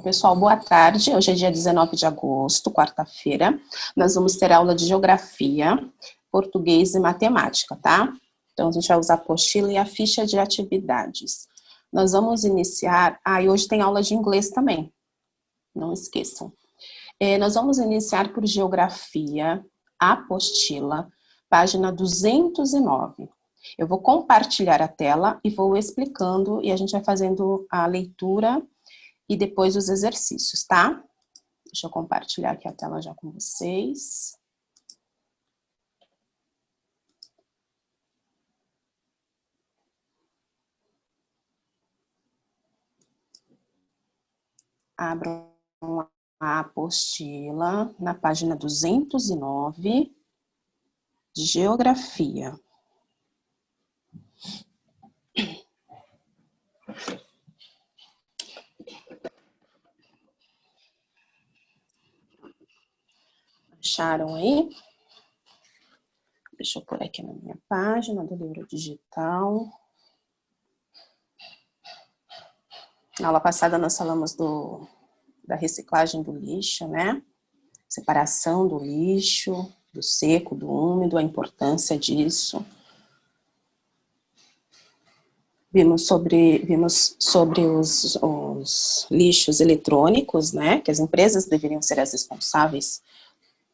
Pessoal, boa tarde. Hoje é dia 19 de agosto, quarta-feira. Nós vamos ter aula de geografia, português e matemática, tá? Então, a gente vai usar a apostila e a ficha de atividades. Nós vamos iniciar... e hoje tem aula de inglês também. Não esqueçam. Nós vamos iniciar por geografia, apostila, página 209. Eu vou compartilhar a tela e vou explicando e a gente vai fazendo a leitura e depois os exercícios, tá? Deixa eu compartilhar aqui a tela já com vocês. Abram a apostila na página 209, de geografia. Acharam aí? Deixa eu pôr aqui na minha página do livro digital. Na aula passada nós falamos da reciclagem do lixo, né? Separação do lixo, do seco, do úmido, a importância disso. Vimos sobre os lixos eletrônicos, né? Que as empresas deveriam ser as responsáveis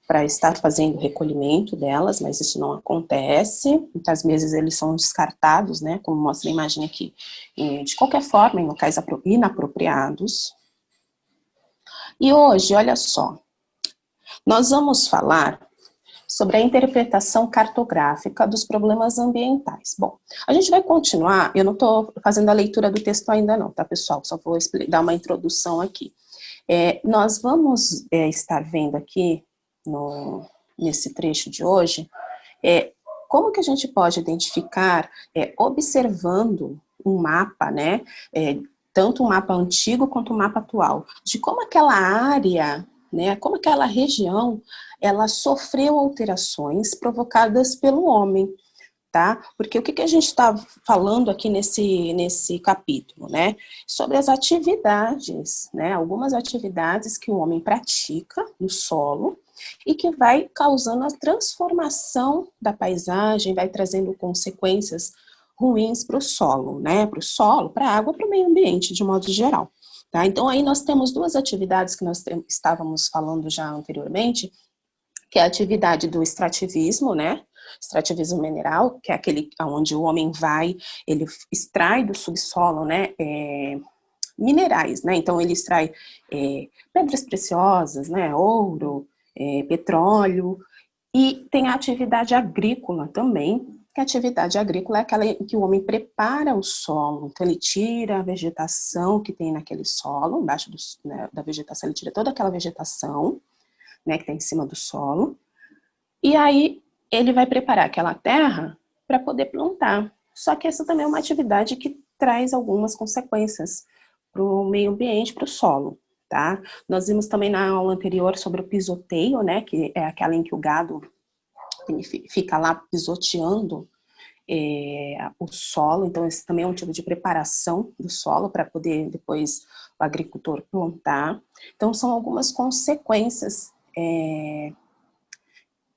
para estar fazendo o recolhimento delas, mas isso não acontece. Muitas vezes eles são descartados, né? Como mostra a imagem aqui, de qualquer forma, em locais inapropriados. E hoje, olha só, nós vamos falar sobre a interpretação cartográfica dos problemas ambientais. Bom, a gente vai continuar, eu não estou fazendo a leitura do texto ainda não, tá, pessoal? Só vou dar uma introdução aqui. Nós vamos estar vendo aqui, nesse trecho de hoje, como que a gente pode identificar, observando um mapa, né, tanto um mapa antigo quanto um mapa atual, de como aquela área, né, como aquela região, ela sofreu alterações provocadas pelo homem, tá? Porque o que a gente está falando aqui nesse capítulo, né? Sobre as atividades, né? Algumas atividades que o homem pratica no solo e que vai causando a transformação da paisagem, vai trazendo consequências ruins para o solo, né? Para o solo, para a água, para o meio ambiente, de modo geral. Tá? Então, aí nós temos duas atividades que nós estávamos falando já anteriormente, que é a atividade do extrativismo, né? Extrativismo mineral, que é aquele onde o homem vai, ele extrai do subsolo, né? Minerais, né? Então, ele extrai pedras preciosas, né? Ouro, petróleo, e tem a atividade agrícola também, que a atividade agrícola é aquela em que o homem prepara o solo, então ele tira a vegetação que tem naquele solo, embaixo da vegetação, ele tira toda aquela vegetação, né, que está em cima do solo, e aí ele vai preparar aquela terra para poder plantar. Só que essa também é uma atividade que traz algumas consequências para o meio ambiente, para o solo, tá? Nós vimos também na aula anterior sobre o pisoteio, né, que é aquela em que o gado fica lá pisoteando o solo, então esse também é um tipo de preparação do solo para poder depois o agricultor plantar. Então são algumas consequências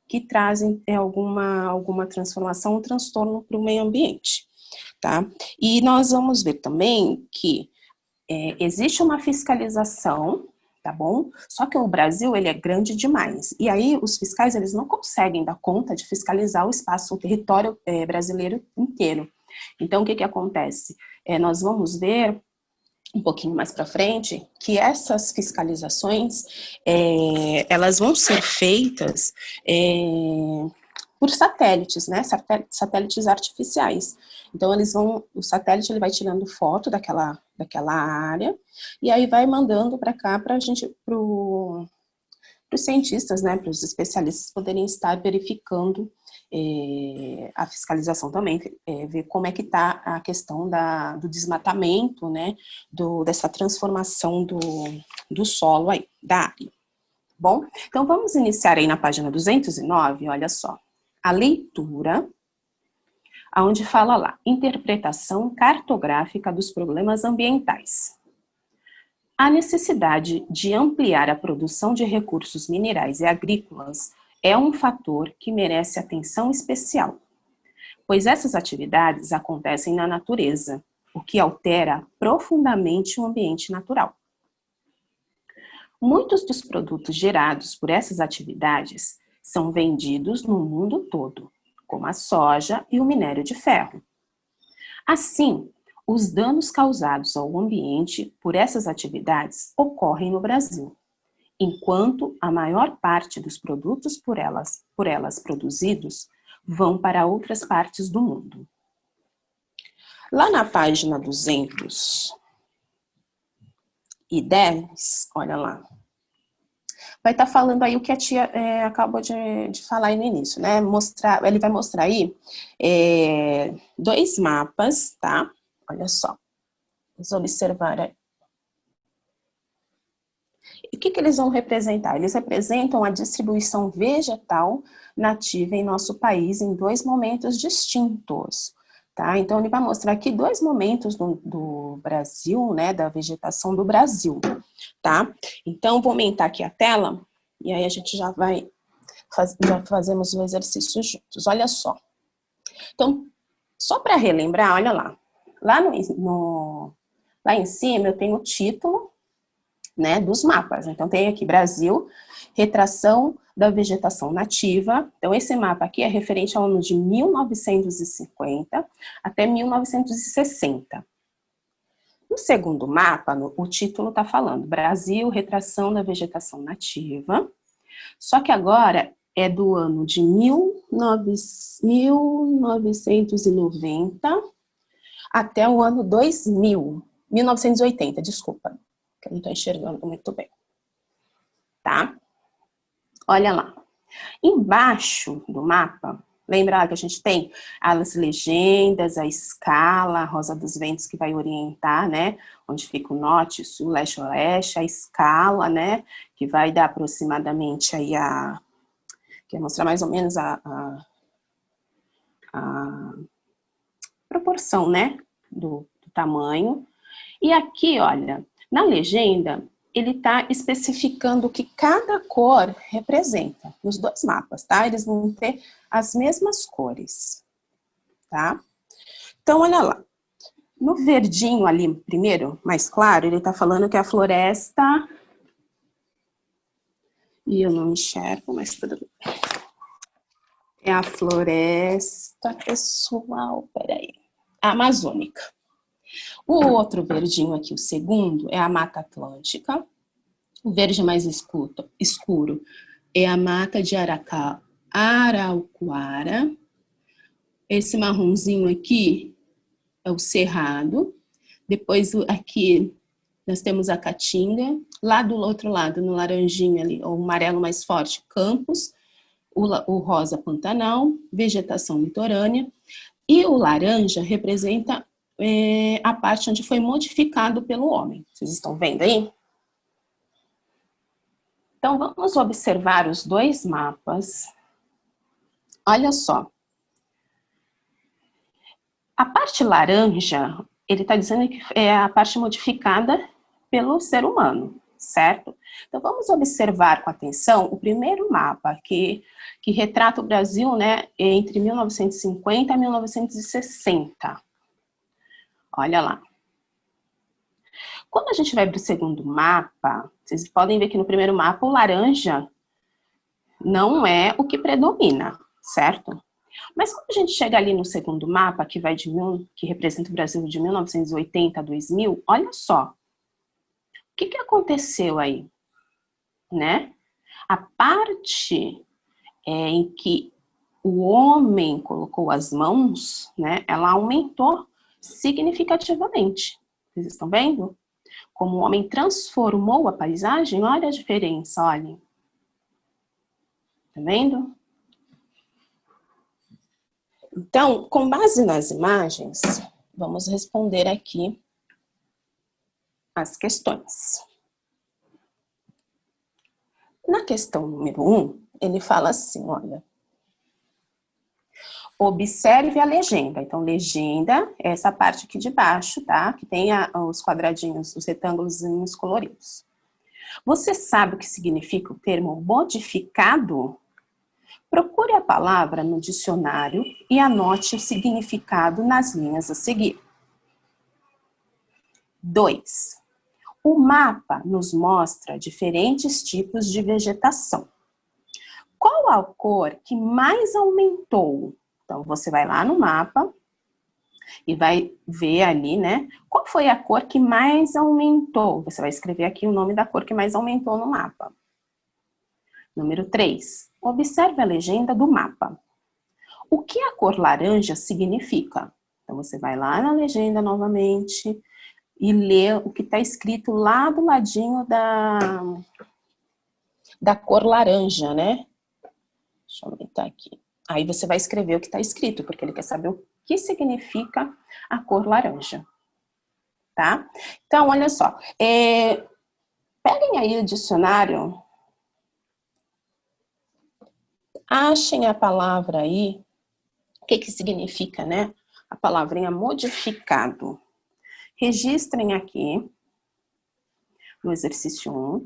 que trazem alguma transformação, um transtorno para o meio ambiente, tá? E nós vamos ver também que existe uma fiscalização, tá bom? Só que o Brasil, ele é grande demais. E aí, os fiscais, eles não conseguem dar conta de fiscalizar o espaço, o território brasileiro inteiro. Então, o que acontece? Nós vamos ver, um pouquinho mais para frente, que essas fiscalizações, elas vão ser feitas por satélites, né? Satélites artificiais. Então, o satélite ele vai tirando foto daquela área, e aí vai mandando para cá para os cientistas, né, para os especialistas poderem estar verificando a fiscalização também, ver como é que está a questão do desmatamento, né, dessa transformação do solo aí, da área. Bom, então vamos iniciar aí na página 209, olha só, a leitura, onde fala lá, interpretação cartográfica dos problemas ambientais. A necessidade de ampliar a produção de recursos minerais e agrícolas é um fator que merece atenção especial, pois essas atividades acontecem na natureza, o que altera profundamente o ambiente natural. Muitos dos produtos gerados por essas atividades são vendidos no mundo todo, como a soja e o minério de ferro. Assim, os danos causados ao ambiente por essas atividades ocorrem no Brasil, enquanto a maior parte dos produtos por elas produzidos vão para outras partes do mundo. Lá na página 210, olha lá, vai estar falando aí o que a tia acabou de falar aí no início, né? Ele vai mostrar aí 2 mapas, tá? Olha só, vamos observar aí. E o que eles vão representar? Eles representam a distribuição vegetal nativa em nosso país em 2 momentos distintos, tá? Então, ele vai mostrar aqui 2 momentos do Brasil, né, da vegetação do Brasil, tá? Então, vou aumentar aqui a tela, e aí a gente já fazemos o exercício juntos. Olha só. Então, só para relembrar, olha lá. Lá em cima eu tenho o título, né, dos mapas. Então, tem aqui Brasil, retração da vegetação nativa. Então, esse mapa aqui é referente ao ano de 1950 até 1960. No segundo mapa, o título está falando Brasil, retração da vegetação nativa. Só que agora é do ano de 1990 até o ano 1980, desculpa, que eu não estou enxergando muito bem. Tá? Olha lá. Embaixo do mapa, lembra que a gente tem as legendas, a escala, a rosa dos ventos que vai orientar, né? Onde fica o norte, sul, leste, oeste, a escala, né? Que vai dar aproximadamente aí que mostrar mais ou menos a proporção, né? Do tamanho. E aqui, olha, na legenda, ele está especificando o que cada cor representa, nos 2 mapas, tá? Eles vão ter as mesmas cores, tá? Então, olha lá. No verdinho ali, primeiro, mais claro, ele está falando que é a floresta... E eu não enxergo, mas tudo bem. É a floresta, pessoal, peraí. A amazônica. O outro verdinho aqui, o segundo, é a Mata Atlântica. O verde mais escuro é a Mata de Araucoara. Esse marronzinho aqui é o Cerrado. Depois aqui nós temos a Caatinga. Lá do outro lado, no laranjinho ali, o amarelo mais forte, Campos. O rosa, Pantanal. Vegetação litorânea. E o laranja representa a parte onde foi modificado pelo homem. Vocês estão vendo aí? Então, vamos observar os 2 mapas. Olha só. A parte laranja, ele está dizendo que é a parte modificada pelo ser humano, certo? Então, vamos observar com atenção o primeiro mapa, que retrata o Brasil, né, entre 1950 e 1960. Olha lá. Quando a gente vai para o segundo mapa, vocês podem ver que no primeiro mapa o laranja não é o que predomina, certo? Mas quando a gente chega ali no segundo mapa, que representa o Brasil de 1980 a 2000, olha só. O que aconteceu aí? Né? A parte em que o homem colocou as mãos, né, ela aumentou significativamente. Vocês estão vendo? Como o homem transformou a paisagem, olha a diferença, olhem. Tá vendo? Então, com base nas imagens, vamos responder aqui as questões. Na questão número 1, ele fala assim, olha. Observe a legenda. Então, legenda é essa parte aqui de baixo, tá? Que tem os quadradinhos, os retângulos coloridos. Você sabe o que significa o termo modificado? Procure a palavra no dicionário e anote o significado nas linhas a seguir. 2. O mapa nos mostra diferentes tipos de vegetação. Qual a cor que mais aumentou? Então, você vai lá no mapa e vai ver ali, né? Qual foi a cor que mais aumentou? Você vai escrever aqui o nome da cor que mais aumentou no mapa. Número 3. Observe a legenda do mapa. O que a cor laranja significa? Então, você vai lá na legenda novamente e lê o que está escrito lá do ladinho da cor laranja, né? Deixa eu aumentar aqui. Aí você vai escrever o que está escrito, porque ele quer saber o que significa a cor laranja. Tá? Então, olha só. Peguem aí o dicionário. Achem a palavra aí. O que significa, né? A palavrinha modificado. Registrem aqui no exercício 1.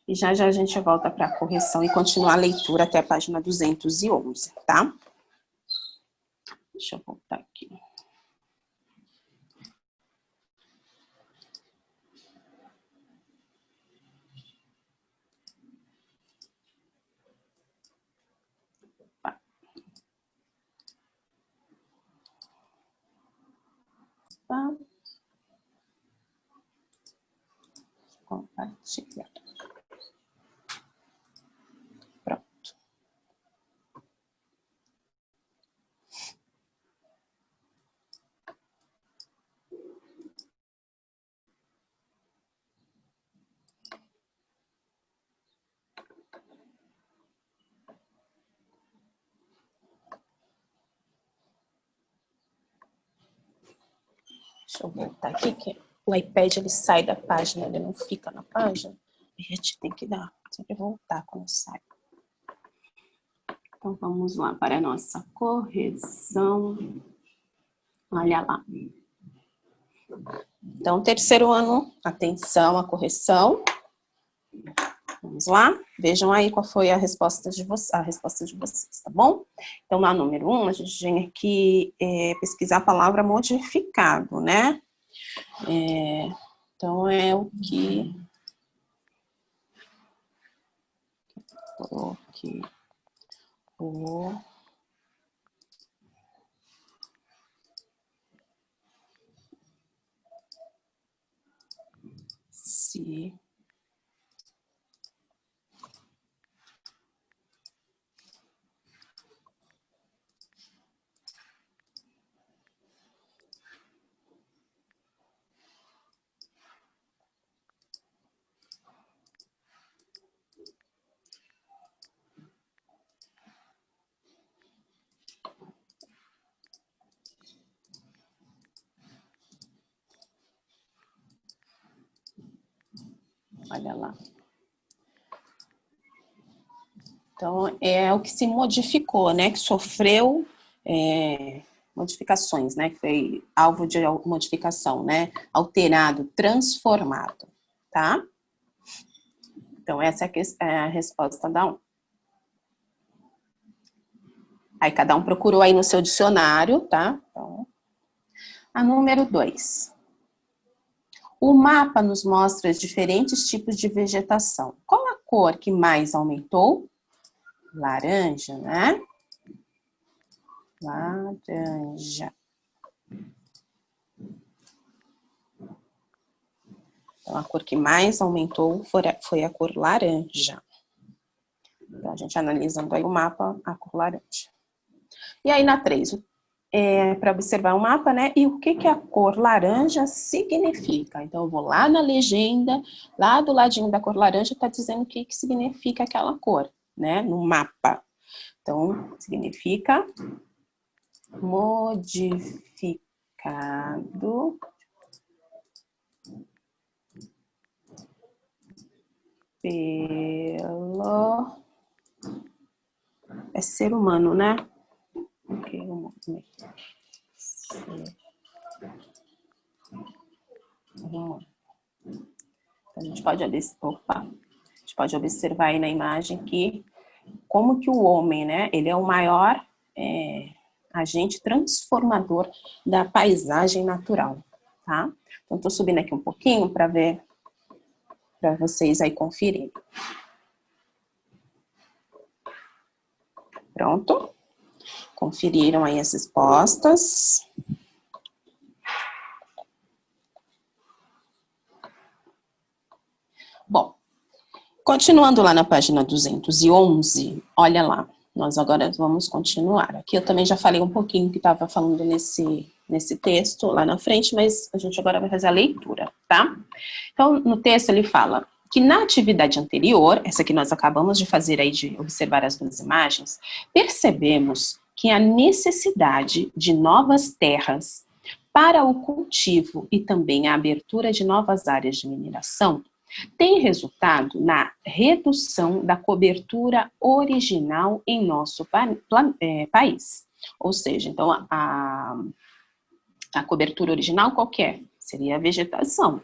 E já a gente volta para a correção e continuar a leitura até a página 211, tá? Deixa eu voltar aqui. Tá. Compartilhar. Pronto. Deixa eu voltar aqui, que o iPad ele sai da página, ele não fica na página. A gente tem que sempre voltar quando sai. Então, vamos lá para a nossa correção. Olha lá. Então, terceiro ano, atenção à correção. Vamos lá? Vejam aí qual foi a resposta de vocês, tá bom? Então, na número 1, a gente tem que pesquisar a palavra modificado, né? Então, é o que... Se... Olha lá. Então, é o que se modificou, né? Que sofreu modificações, né? Que foi alvo de modificação, né? Alterado, transformado, tá? Então, essa é a resposta da 1. Aí, cada um procurou aí no seu dicionário, tá? Então, a número 2. O mapa nos mostra diferentes tipos de vegetação. Qual a cor que mais aumentou? Laranja, né? Laranja. Então, a cor que mais aumentou foi a cor laranja. Então, a gente analisando aí o mapa, a cor laranja. E aí, na 3, para observar o mapa, né? E o que a cor laranja significa? Então, eu vou lá na legenda, lá do ladinho da cor laranja, está dizendo o que significa aquela cor, né? No mapa. Então, significa modificado pelo É ser humano, né? Ok, a gente pode observar aí na imagem que como que o homem, né, ele é o maior agente transformador da paisagem natural, tá? Então, tô subindo aqui um pouquinho para ver, para vocês aí conferirem. Pronto? Conferiram aí as respostas? Bom, continuando lá na página 211, olha lá, nós agora vamos continuar. Aqui eu também já falei um pouquinho que estava falando nesse texto lá na frente, mas a gente agora vai fazer a leitura, tá? Então, no texto ele fala que na atividade anterior, essa que nós acabamos de fazer aí, de observar as duas imagens, percebemos que a necessidade de novas terras para o cultivo e também a abertura de novas áreas de mineração tem resultado na redução da cobertura original em nosso país. Ou seja, então, a cobertura original qual que é? Seria a vegetação.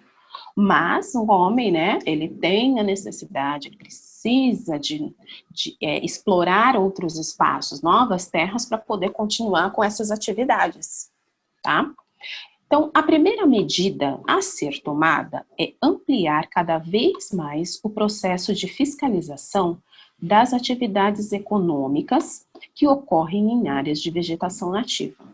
Mas o homem, né, ele tem a necessidade, ele precisa de explorar outros espaços, novas terras, para poder continuar com essas atividades, tá? Então, a primeira medida a ser tomada é ampliar cada vez mais o processo de fiscalização das atividades econômicas que ocorrem em áreas de vegetação nativa.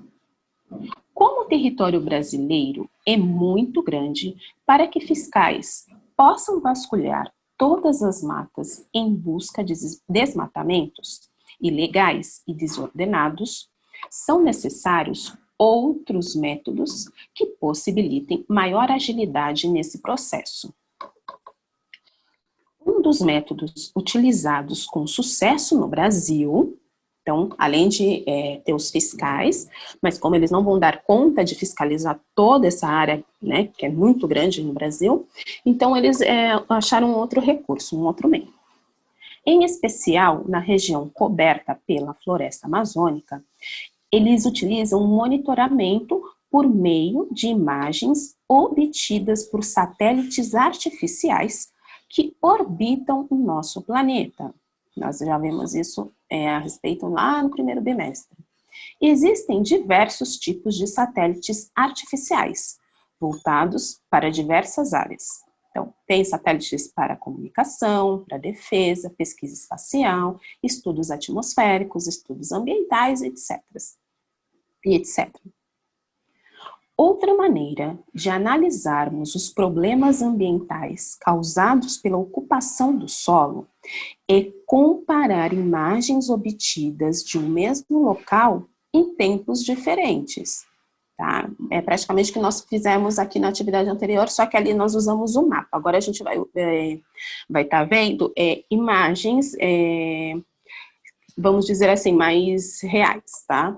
Como o território brasileiro é muito grande para que fiscais possam vasculhar todas as matas em busca de desmatamentos ilegais e desordenados, são necessários outros métodos que possibilitem maior agilidade nesse processo. Um dos métodos utilizados com sucesso no Brasil, então, além de ter os fiscais, mas como eles não vão dar conta de fiscalizar toda essa área, né, que é muito grande no Brasil, então eles acharam um outro recurso, um outro meio. Em especial, na região coberta pela floresta amazônica, eles utilizam um monitoramento por meio de imagens obtidas por satélites artificiais que orbitam o nosso planeta. Nós já vimos isso a respeito lá no primeiro bimestre. Existem diversos tipos de satélites artificiais, voltados para diversas áreas. Então, tem satélites para comunicação, para defesa, pesquisa espacial, estudos atmosféricos, estudos ambientais, etc. Outra maneira de analisarmos os problemas ambientais causados pela ocupação do solo é comparar imagens obtidas de um mesmo local em tempos diferentes. Tá? É praticamente o que nós fizemos aqui na atividade anterior, só que ali nós usamos o mapa. Agora a gente vai estar vendo imagens, vamos dizer assim, mais reais, tá?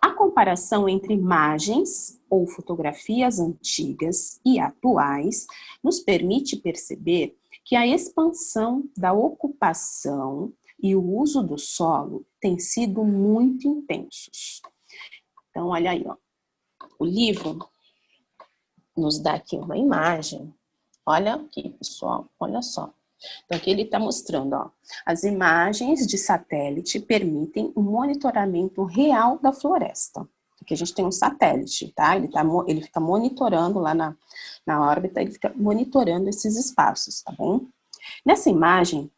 A comparação entre imagens ou fotografias antigas e atuais nos permite perceber que a expansão da ocupação e o uso do solo têm sido muito intensos. Então, olha aí, ó. O livro nos dá aqui uma imagem. Olha aqui, pessoal, olha só. Então, aqui ele está mostrando, ó, as imagens de satélite permitem o monitoramento real da floresta. Aqui a gente tem um satélite, tá? Ele fica monitorando lá na órbita, ele fica monitorando esses espaços, tá bom? Nessa imagem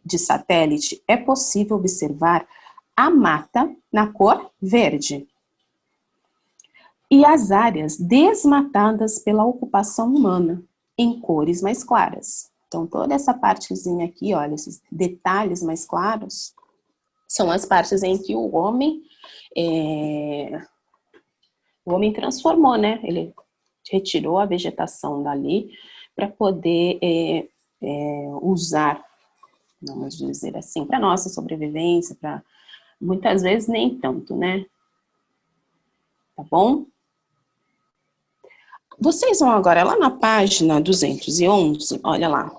de satélite, é possível observar a mata na cor verde e as áreas desmatadas pela ocupação humana, em cores mais claras. Então, toda essa partezinha aqui, olha, esses detalhes mais claros, são as partes em que o homem transformou, né? Ele retirou a vegetação dali para poder usar, vamos dizer assim, para nossa sobrevivência, para muitas vezes nem tanto, né? Tá bom? Vocês vão agora lá na página 211, olha lá.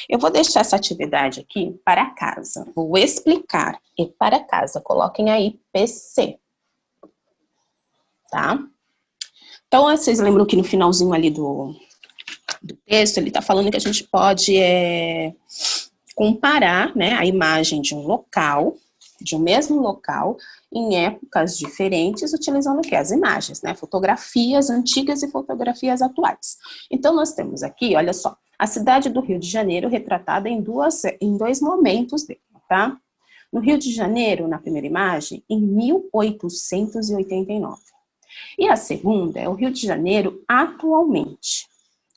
Eu vou deixar essa atividade aqui para casa. Vou explicar. E para casa, coloquem aí PC. Tá? Então, vocês lembram que no finalzinho ali do texto, ele está falando que a gente pode comparar, né, a imagem de um local, de um mesmo local, em épocas diferentes, utilizando o quê? As imagens, né? Fotografias antigas e fotografias atuais. Então, nós temos aqui, olha só, a cidade do Rio de Janeiro retratada em dois momentos dele, tá? No Rio de Janeiro, na primeira imagem, em 1889. E a segunda é o Rio de Janeiro atualmente,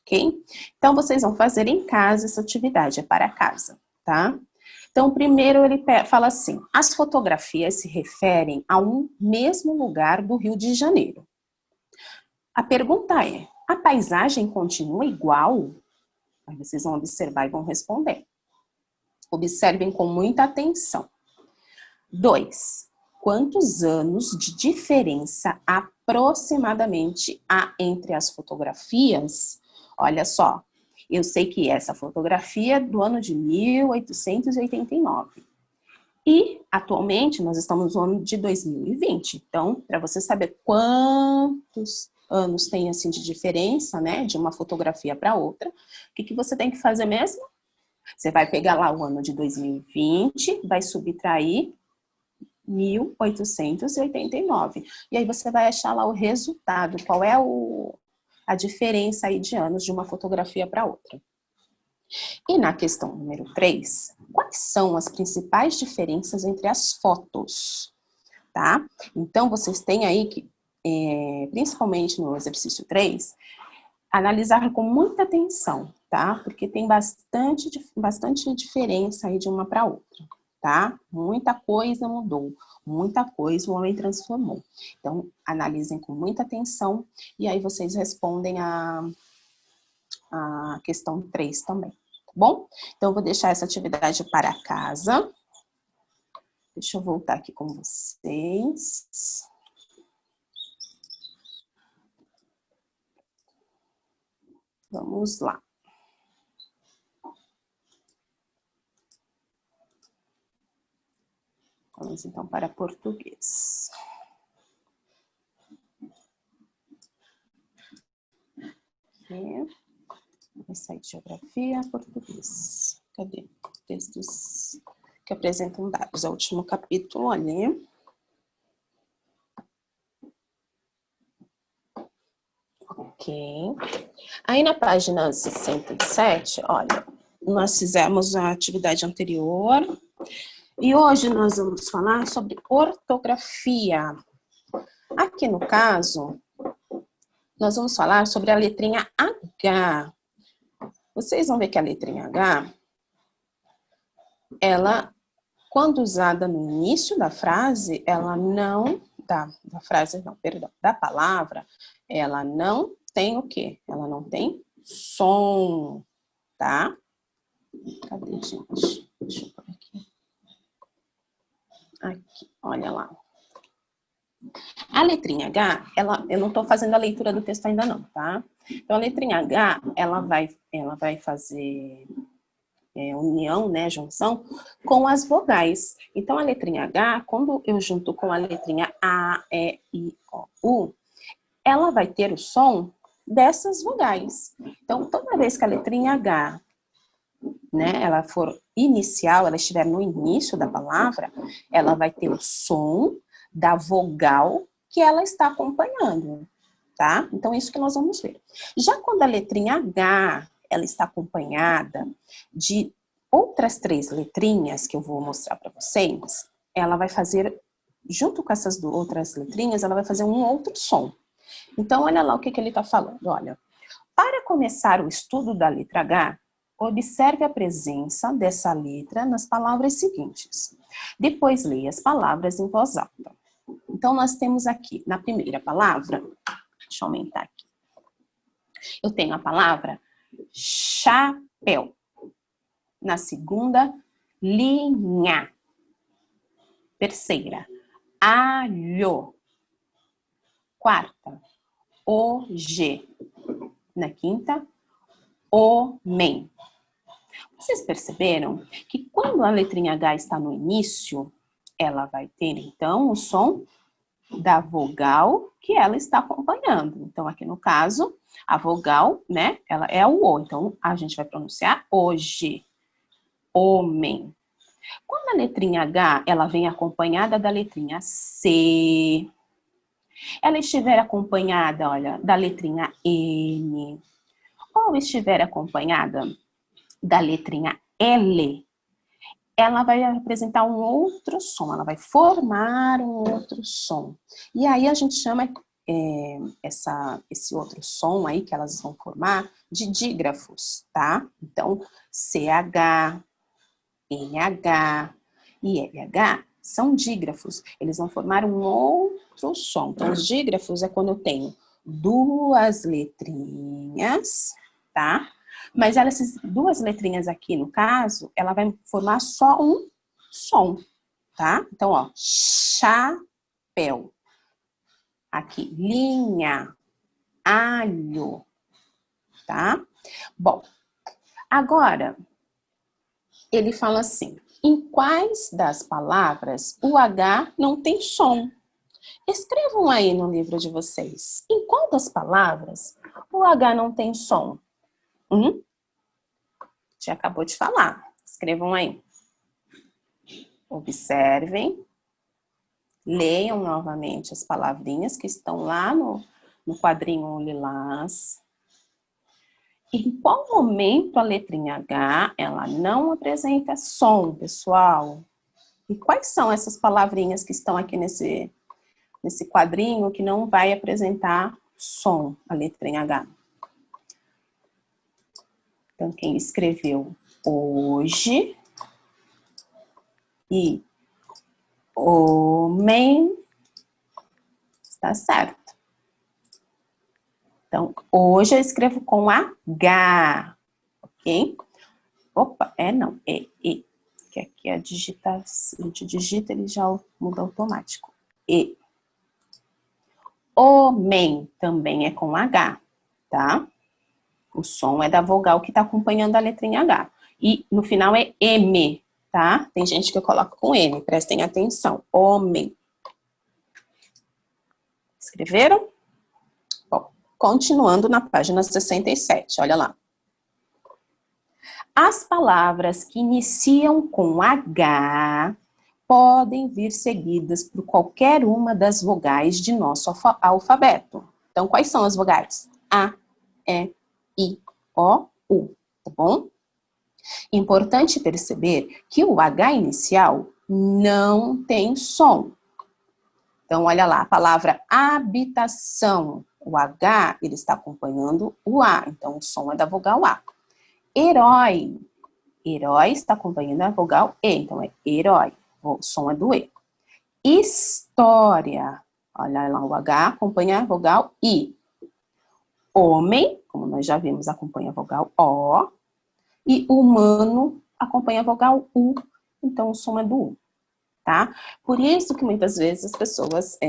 ok? Então, vocês vão fazer em casa essa atividade, é para casa, tá? Então, primeiro ele fala assim, as fotografias se referem a um mesmo lugar do Rio de Janeiro. A pergunta é, a paisagem continua igual? Aí vocês vão observar e vão responder. Observem com muita atenção. 2. Quantos anos de diferença aproximadamente há entre as fotografias? Olha só, eu sei que essa fotografia é do ano de 1889. E, atualmente, nós estamos no ano de 2020. Então, para você saber quantos anos tem, assim, de diferença, né, de uma fotografia para outra, o que você tem que fazer mesmo? Você vai pegar lá o ano de 2020, vai subtrair 1889. E aí você vai achar lá o resultado, qual é a diferença aí de anos de uma fotografia para outra. E na questão número 3, quais são as principais diferenças entre as fotos? Tá? Então, vocês têm aí que, principalmente no exercício 3, analisar com muita atenção, tá? Porque tem bastante diferença aí de uma para outra, tá? Muita coisa mudou, muita coisa o homem transformou. Então, analisem com muita atenção e aí vocês respondem a questão 3 também, tá bom? Então, eu vou deixar essa atividade para casa. Deixa eu voltar aqui com vocês. Vamos lá. Vamos então para português. Aqui. Vai sair de geografia, português. Cadê? Textos que apresentam dados. É o último capítulo ali. Ok. Aí na página 67, olha, nós fizemos a atividade anterior e hoje nós vamos falar sobre ortografia. Aqui no caso, nós vamos falar sobre a letrinha H. Vocês vão ver que a letrinha H, ela, quando usada no início da frase, ela não, da palavra, ela não tem o quê? Ela não tem som, tá? Cadê, gente? Deixa eu pôr aqui. Aqui, olha lá. A letrinha H, eu não estou fazendo a leitura do texto ainda não, tá? Então, a letrinha H, ela vai fazer união, né, junção, com as vogais. Então, a letrinha H, quando eu junto com a letrinha A, E, I, O, U, ela vai ter o som dessas vogais. Então, toda vez que a letrinha H, né, ela for inicial, ela estiver no início da palavra, ela vai ter o som da vogal que ela está acompanhando, tá? Então, isso que nós vamos ver. Já quando a letrinha H, ela está acompanhada de outras 3 letrinhas que eu vou mostrar para vocês, ela vai fazer, junto com essas outras letrinhas, ela vai fazer um outro som. Então, olha lá o que ele está falando. Olha, para começar o estudo da letra H, observe a presença dessa letra nas palavras seguintes. Depois, leia as palavras em voz alta. Então, nós temos aqui, na primeira palavra, deixa eu aumentar aqui. Eu tenho a palavra chapéu. Na segunda, linha. Terceira, alho. Quarta, hoje. Na quinta, homem. Vocês perceberam que quando a letrinha H está no início, ela vai ter, então, o som da vogal que ela está acompanhando. Então, aqui no caso, a vogal, né, ela é o O. Então, a gente vai pronunciar hoje. Homem. Quando a letrinha H, ela vem acompanhada da letrinha C, ela estiver acompanhada, olha, da letrinha N, ou estiver acompanhada da letrinha L, ela vai apresentar um outro som, ela vai formar um outro som. E aí a gente chama esse outro som aí que elas vão formar de dígrafos, tá? Então, CH, NH e LH são dígrafos. Eles vão formar um outro som. Então, os dígrafos é quando eu tenho duas letrinhas, tá? Mas essas duas letrinhas aqui, no caso, ela vai formar só um som, tá? Então, ó, chapéu. Aqui, linha, alho, tá? Bom, agora, ele fala assim, em quais das palavras o H não tem som? Escrevam aí no livro de vocês. Em qual das palavras o H não tem som? Já acabou de falar. Escrevam aí. Observem. Leiam novamente as palavrinhas que estão lá no quadrinho lilás. Em qual momento a letrinha H, ela não apresenta som, pessoal? E quais são essas palavrinhas que estão aqui nesse quadrinho que não vai apresentar som, a letrinha H? Então, quem escreveu hoje e homem, está certo. Então, hoje eu escrevo com H, ok? Opa, não, é E. Que aqui a gente digita, ele já muda automático. E. Homem também é com H, tá? O som é da vogal que está acompanhando a letrinha H. E no final é M, tá? Tem gente que coloca com M, prestem atenção. Homem. Escreveram? Bom, continuando na página 67, olha lá. As palavras que iniciam com H podem vir seguidas por qualquer uma das vogais de nosso alfabeto. Então, quais são as vogais? A, E, I, O, U, tá bom? Importante perceber que o H inicial não tem som. Então, olha lá, a palavra habitação, o H, ele está acompanhando o A, então o som é da vogal A. Herói, herói está acompanhando a vogal E, então é herói, o som é do E. História, olha lá, o H acompanha a vogal I. Homem, como nós já vimos, acompanha a vogal O. E humano acompanha a vogal U, então o som é do U, tá? Por isso que muitas vezes as pessoas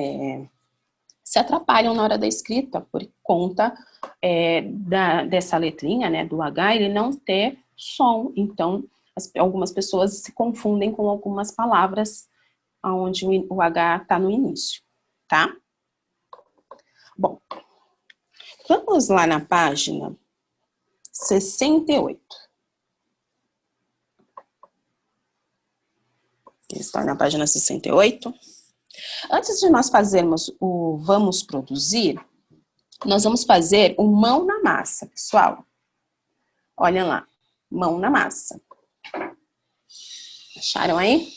se atrapalham na hora da escrita, por conta dessa letrinha, né, do H, ele não ter som. Então, algumas pessoas se confundem com algumas palavras onde o H está no início, tá? Bom, vamos lá na página 68. Está na página 68. Antes de nós fazermos o vamos produzir, nós vamos fazer o mão na massa, pessoal. Olha lá, mão na massa. Acharam aí?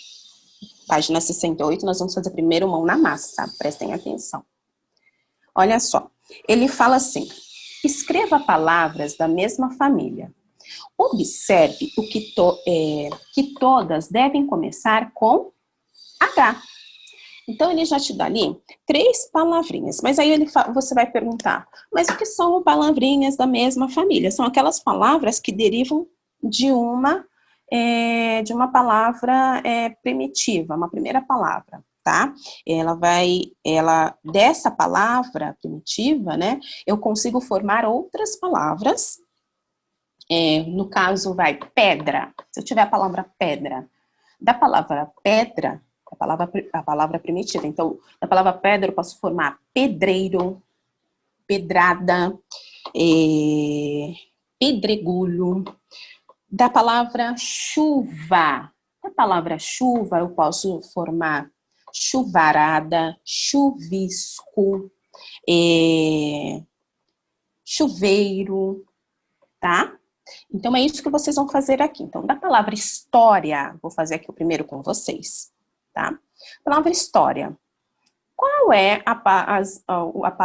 Página 68, nós vamos fazer primeiro mão na massa, prestem atenção. Olha só, ele fala assim, escreva palavras da mesma família. Observe que todas devem começar com H. Então, ele já te dá ali 3 palavrinhas. Mas aí você vai perguntar, mas o que são palavrinhas da mesma família? São aquelas palavras que derivam de uma palavra primitiva, uma primeira palavra, tá? Dessa palavra primitiva, né, eu consigo formar outras palavras No caso, vai pedra. Se eu tiver a palavra pedra, da palavra pedra, a palavra primitiva. Então, da palavra pedra eu posso formar pedreiro, pedrada, pedregulho. Da palavra chuva, eu posso formar chuvarada, chuvisco, chuveiro, tá? Então, é isso que vocês vão fazer aqui. Então, da palavra história, vou fazer aqui o primeiro com vocês, tá? Palavra história. Qual é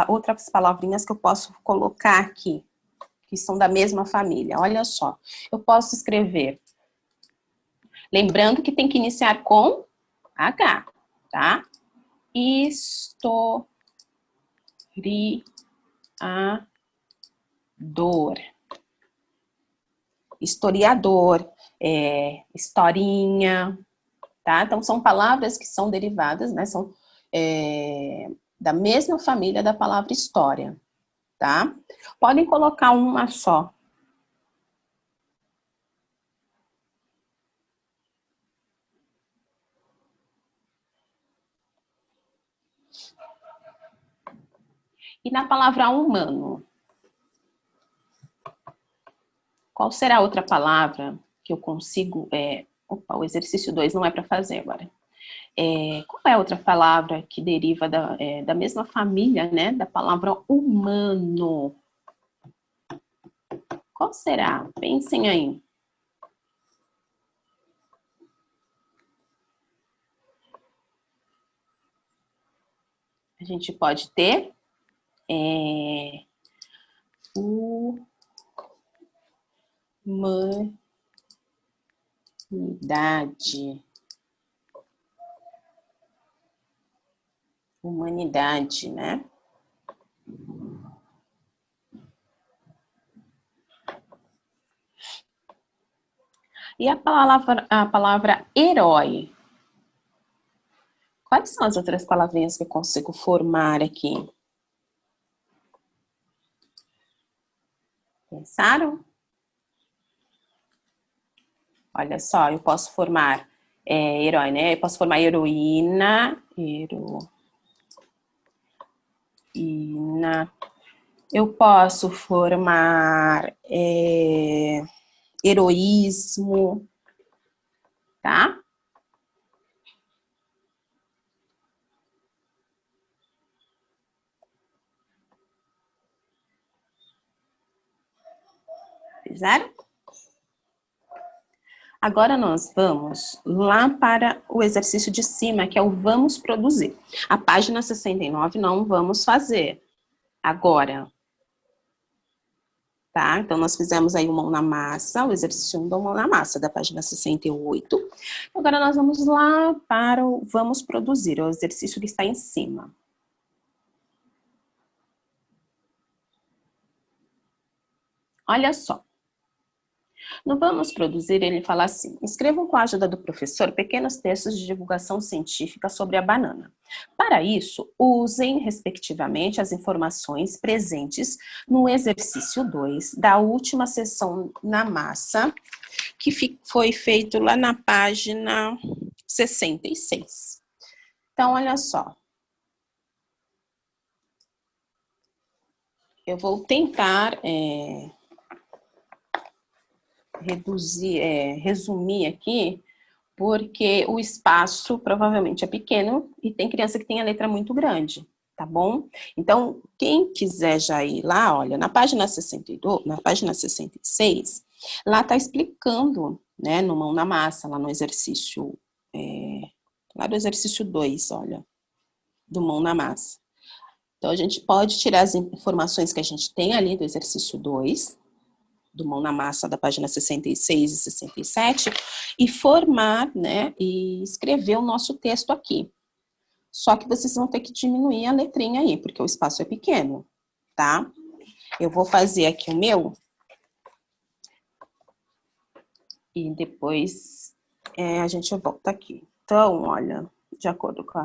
outras palavrinhas que eu posso colocar aqui, que são da mesma família? Olha só, eu posso escrever, lembrando que tem que iniciar com H, tá? Historiador. Historiador, historinha, tá? Então, são palavras que são derivadas, né? São da mesma família da palavra história, tá? Podem colocar uma só. E na palavra humano? Qual será a outra palavra que eu consigo... o exercício 2 não é para fazer agora. Qual é a outra palavra que deriva da mesma família, né? Da palavra humano? Qual será? Pensem aí. A gente pode ter humanidade. Humanidade, né? E a palavra herói? Quais são as outras palavrinhas que eu consigo formar aqui? Pensaram? Olha só, eu posso formar herói, né? Eu posso formar heroína, eu posso formar heroísmo, tá? Fizeram? Agora nós vamos lá para o exercício de cima, que é o vamos produzir. A página 69 não vamos fazer agora. Tá? Então, nós fizemos aí o mão na massa, o exercício 1 da mão na massa, da página 68. Agora, nós vamos lá para o vamos produzir, o exercício que está em cima. Olha só. No Vamos Produzir, ele fala assim: escrevam com a ajuda do professor pequenos textos de divulgação científica sobre a banana. Para isso, usem, respectivamente, as informações presentes no exercício 2 da última sessão na massa, que foi feito lá na página 66. Então, olha só. Eu vou tentar resumir aqui, porque o espaço provavelmente é pequeno e tem criança que tem a letra muito grande, tá bom? Então, quem quiser já ir lá, olha, na página 62, na página 66, lá tá explicando, né, no mão na massa, lá no exercício, lá do exercício 2, olha, do mão na massa. Então, a gente pode tirar as informações que a gente tem ali do exercício 2, do mão na massa da página 66 e 67, e formar, né, e escrever o nosso texto aqui. Só que vocês vão ter que diminuir a letrinha aí, porque o espaço é pequeno, tá? Eu vou fazer aqui o meu, e depois a gente volta aqui. Então, olha, de acordo com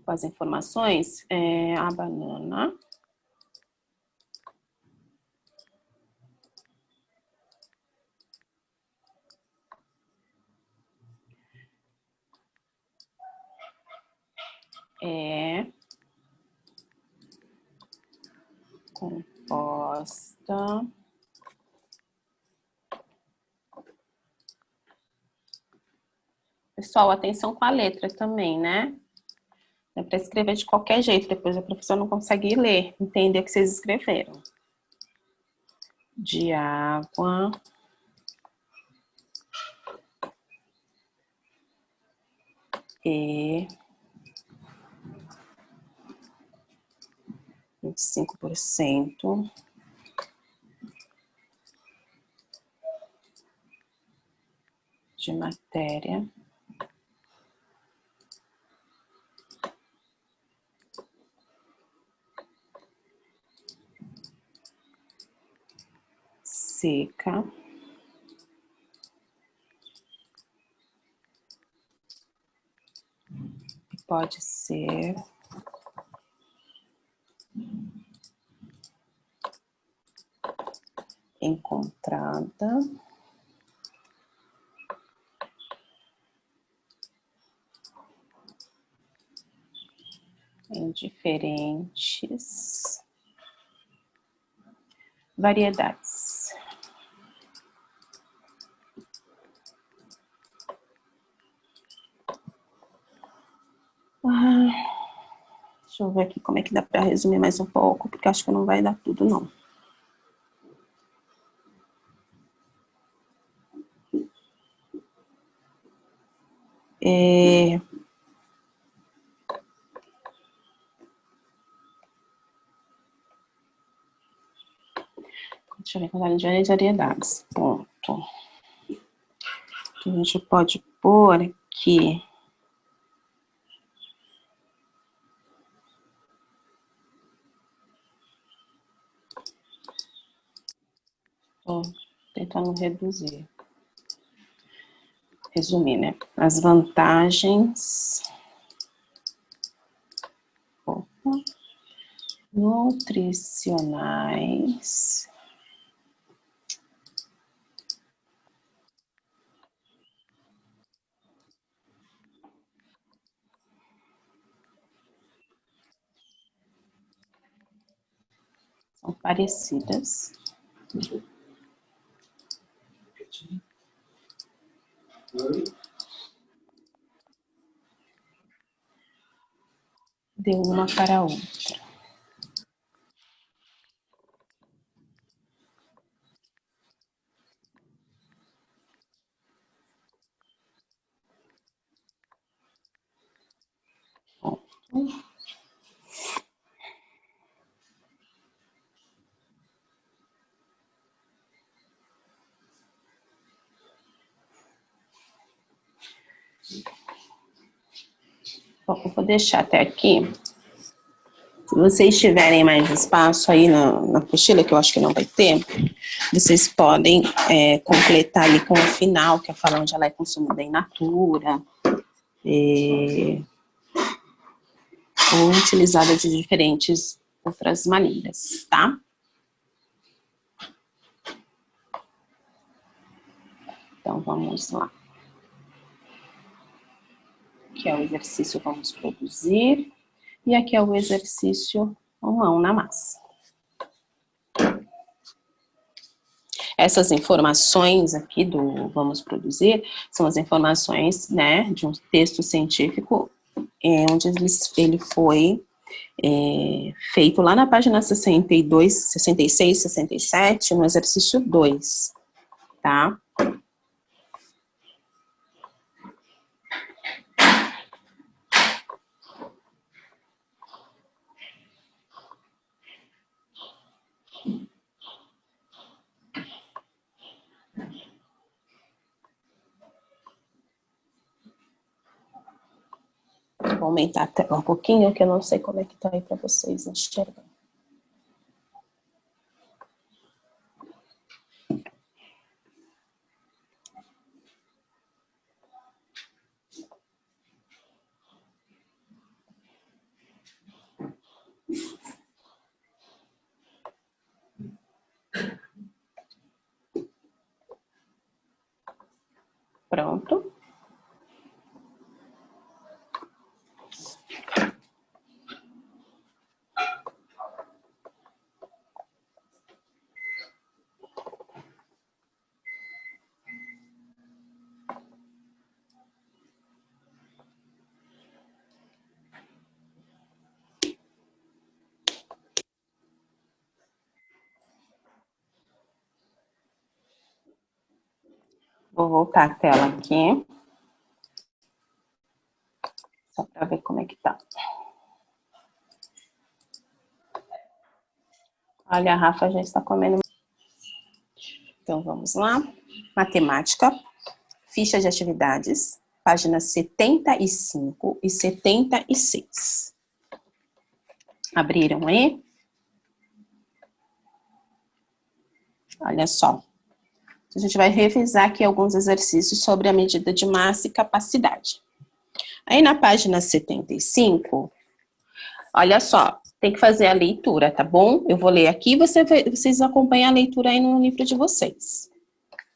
as informações, a banana é composta pessoal, atenção com a letra também, né? É para escrever de qualquer jeito, depois a professora não consegue ler, entender o que vocês escreveram. De água e 25% de matéria seca e pode ser encontrada em diferentes variedades. Deixa eu ver aqui como é que dá para resumir mais um pouco, porque acho que não vai dar tudo, não. Deixa eu ver, quantidade de variedades. Ponto. A gente pode pôr aqui. Tô tentando resumir, né? As vantagens nutricionais são parecidas de uma para outra. Bom, eu vou deixar até aqui. Se vocês tiverem mais espaço aí na apostila, que eu acho que não vai ter, vocês podem completar ali com o final, que é falar onde ela é consumida in natura, ou utilizada de diferentes outras maneiras, tá? Então, vamos lá. Aqui é o exercício vamos produzir, e aqui é o exercício mão na massa. Essas informações aqui do vamos produzir são as informações, né, de um texto científico onde ele foi feito lá na página 62, 66, 67, no exercício 2, tá? Vou aumentar a tela um pouquinho, que eu não sei como é que tá aí para vocês enxergarem. Pronto. Vou voltar a tela aqui. Só para ver como é que tá. Olha, a Rafa já está comendo. Então, vamos lá. Matemática, ficha de atividades, páginas 75 e 76. Abriram aí? Olha só. A gente vai revisar aqui alguns exercícios sobre a medida de massa e capacidade. Aí na página 75, olha só, tem que fazer a leitura, tá bom? Eu vou ler aqui, vocês acompanham a leitura aí no livro de vocês.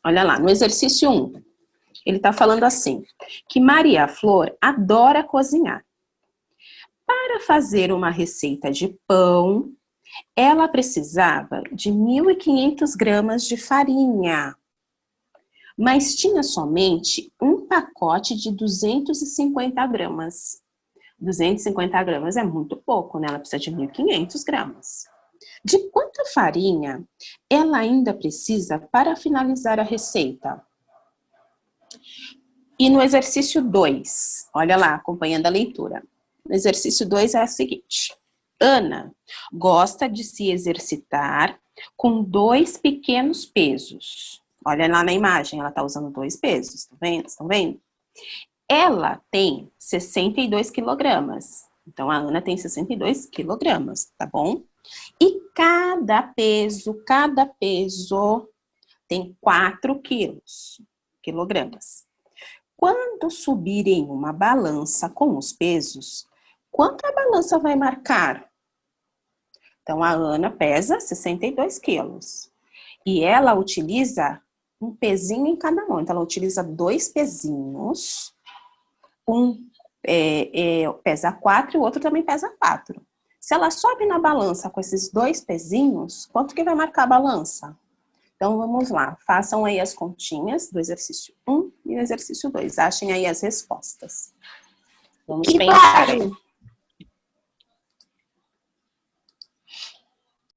Olha lá, no exercício 1, ele tá falando assim, que Maria Flor adora cozinhar. Para fazer uma receita de pão, ela precisava de 1.500 gramas de farinha, mas tinha somente um pacote de 250 gramas. 250 gramas é muito pouco, né? Ela precisa de 1.500 gramas. De quanta farinha ela ainda precisa para finalizar a receita? E no exercício 2, olha lá, acompanhando a leitura. No exercício 2 é o seguinte. Ana gosta de se exercitar com 2 pequenos pesos. Olha lá na imagem, ela está usando 2 pesos, estão vendo? Estão vendo? Ela tem 62 quilogramas. Então, a Ana tem 62 quilogramas, tá bom? E cada peso tem 4 quilogramas. Quando subirem uma balança com os pesos, quanto a balança vai marcar? Então, a Ana pesa 62 quilos. E ela utiliza um pezinho em cada mão. Então, ela utiliza 2 pezinhos. Um pesa 4 e o outro também pesa 4. Se ela sobe na balança com esses 2 pezinhos, quanto que vai marcar a balança? Então, vamos lá. Façam aí as continhas do exercício 1 e do exercício 2. Achem aí as respostas. Vamos pensar.